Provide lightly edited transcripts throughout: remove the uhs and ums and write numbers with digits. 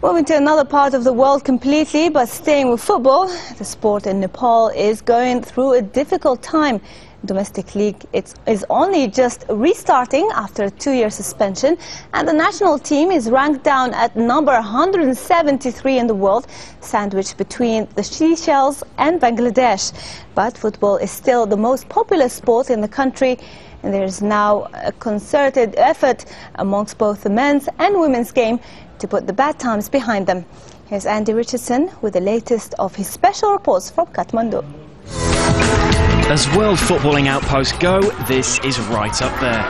Moving to another part of the world completely, but staying with football, the sport in Nepal is going through a difficult time. Domestic league is only just restarting after a 2-year suspension, and the national team is ranked down at number 173 in the world, sandwiched between the Seychelles and Bangladesh. But football is still the most popular sport in the country, and there is now a concerted effort amongst both the men's and women's game to put the bad times behind them. Here's Andy Richardson with the latest of his special reports from Kathmandu. As world footballing outposts go, this is right up there.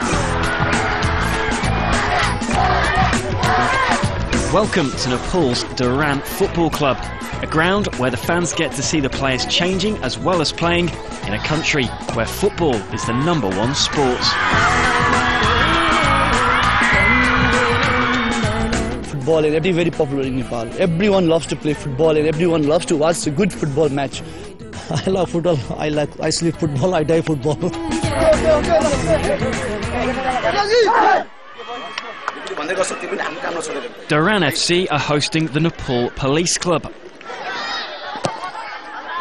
Welcome to Nepal's Durand Football Club, a ground where the fans get to see the players changing as well as playing in a country where football is the #1 sport. Football is very popular in Nepal. Everyone loves to play football and everyone loves to watch a good football match. I love football. I sleep football. I die football. Durand FC are hosting the Nepal Police Club,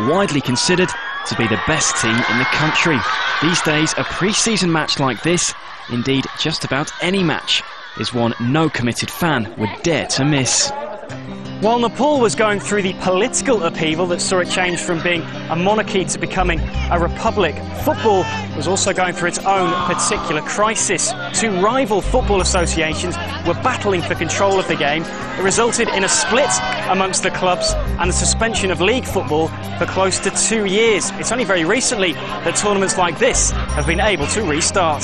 widely considered to be the best team in the country. These days, a pre-season match like this, indeed just about any match, is one no committed fan would dare to miss. While Nepal was going through the political upheaval that saw it change from being a monarchy to becoming a republic, football was also going through its own particular crisis. Two rival football associations were battling for control of the game. It resulted in a split amongst the clubs and the suspension of league football for close to 2 years. It's only very recently that tournaments like this have been able to restart.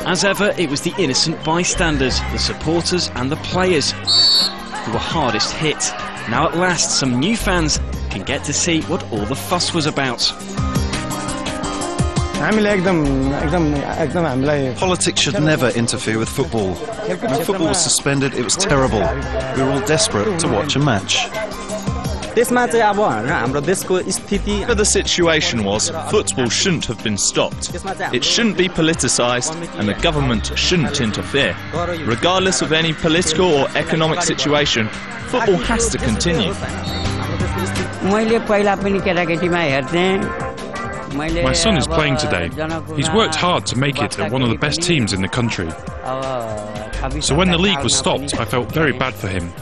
As ever, it was the innocent bystanders, the supporters and the players who were hardest hit. Now at last, some new fans can get to see what all the fuss was about. Politics should never interfere with football. When football was suspended, it was terrible. We were all desperate to watch a match. Whatever the situation was, football shouldn't have been stopped. It shouldn't be politicised and the government shouldn't interfere. Regardless of any political or economic situation, football has to continue. My son is playing today. He's worked hard to make it at one of the best teams in the country. So when the league was stopped, I felt very bad for him.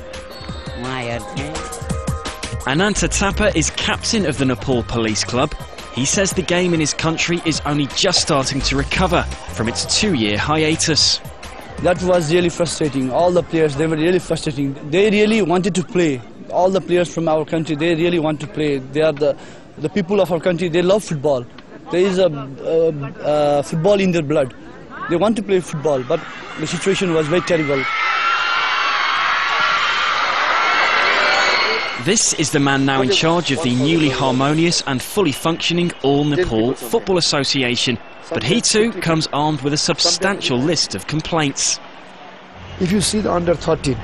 Ananta Thapa is captain of the Nepal Police Club. He says the game in his country is only just starting to recover from its 2-year hiatus. That was really frustrating. All the players, they were really frustrating. They really wanted to play. All the players from our country, they really want to play. They are the people of our country, they love football. There is a football in their blood. They want to play football, but the situation was very terrible. This is the man now in charge of the newly harmonious and fully functioning All Nepal Football Association. But he too comes armed with a substantial list of complaints. If you see the under 13,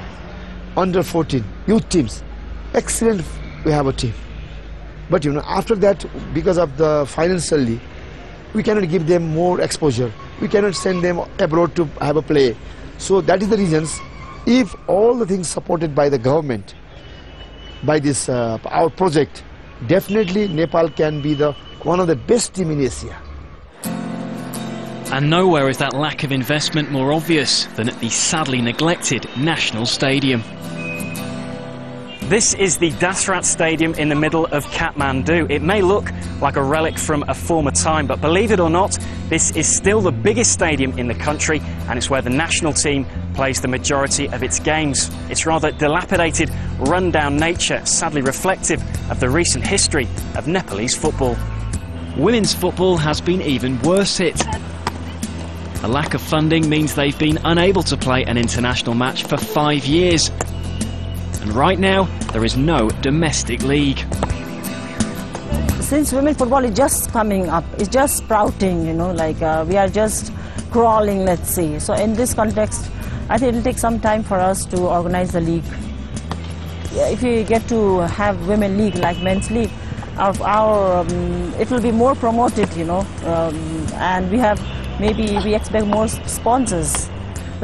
under 14, youth teams, excellent, we have a team. But after that, because of the financially, we cannot give them more exposure. We cannot send them abroad to have a play. So that is the reasons, if all the things supported by the government, by this our project, definitely Nepal can be one of the best team in Asia. And nowhere is that lack of investment more obvious than at the sadly neglected National Stadium. This is the Dasrat Stadium in the middle of Kathmandu. It may look like a relic from a former time, but believe it or not, this is still the biggest stadium in the country, and it's where the national team plays the majority of its games. Its rather dilapidated, run-down nature, sadly reflective of the recent history of Nepalese football. Women's football has been even worse hit. A lack of funding means they've been unable to play an international match for 5 years. And right now, there is no domestic league. Since women's football is just coming up, it's just sprouting, we are just crawling, let's say. So in this context, I think it will take some time for us to organize the league. If we get to have women league like men's league, it will be more promoted, and we expect more sponsors.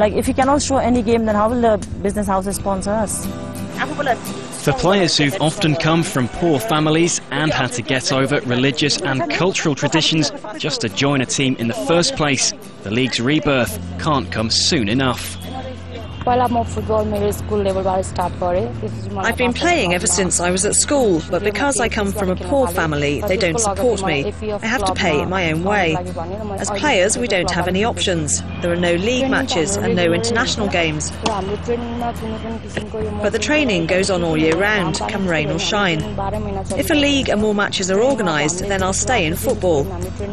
Like, if you cannot show any game, then how will the business houses sponsor us? For players who've often come from poor families and had to get over religious and cultural traditions just to join a team in the first place, the league's rebirth can't come soon enough. I've been playing ever since I was at school, but because I come from a poor family, they don't support me. I have to pay it my own way. As players, we don't have any options. There are no league matches and no international games. But the training goes on all year round, come rain or shine. If a league and more matches are organised, then I'll stay in football.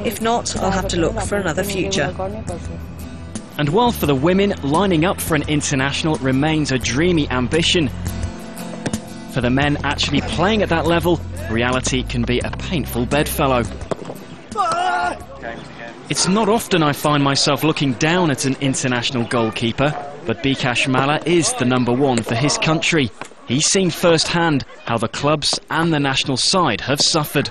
If not, I'll have to look for another future. And while for the women, lining up for an international remains a dreamy ambition, for the men actually playing at that level, reality can be a painful bedfellow. It's not often I find myself looking down at an international goalkeeper, but Bikash Malla is the #1 for his country. He's seen firsthand how the clubs and the national side have suffered.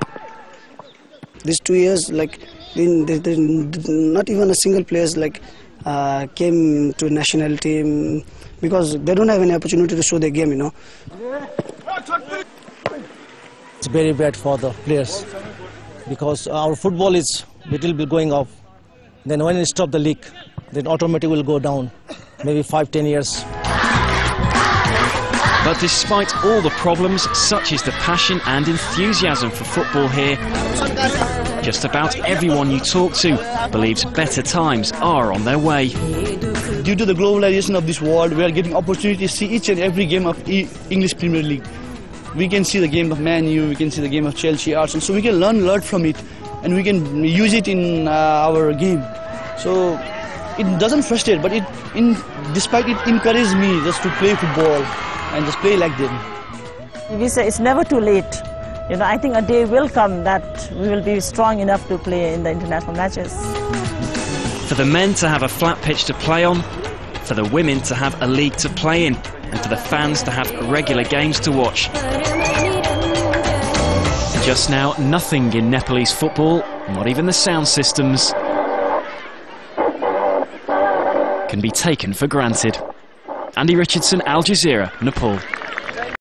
These 2 years, like, there's not even a single player came to a national team because they don't have any opportunity to show their game, you know. It's very bad for the players because our football is little bit going up. Then when we stop the league, then automatically will go down, maybe 5-10 years. But despite all the problems, such is the passion and enthusiasm for football here. Just about everyone you talk to believes better times are on their way. Due to the globalization of this world, we are getting opportunity to see each and every game of English Premier League. We can see the game of Man U, we can see the game of Chelsea, Arsenal, so we can learn a lot from it and we can use it in our game. So it doesn't frustrate, but despite it encourages me just to play football and just play like them. We say it's never too late. You know, I think a day will come that we will be strong enough to play in the international matches. For the men to have a flat pitch to play on, for the women to have a league to play in, and for the fans to have regular games to watch. Just now, nothing in Nepalese football, not even the sound systems, can be taken for granted. Andy Richardson, Al Jazeera, Nepal.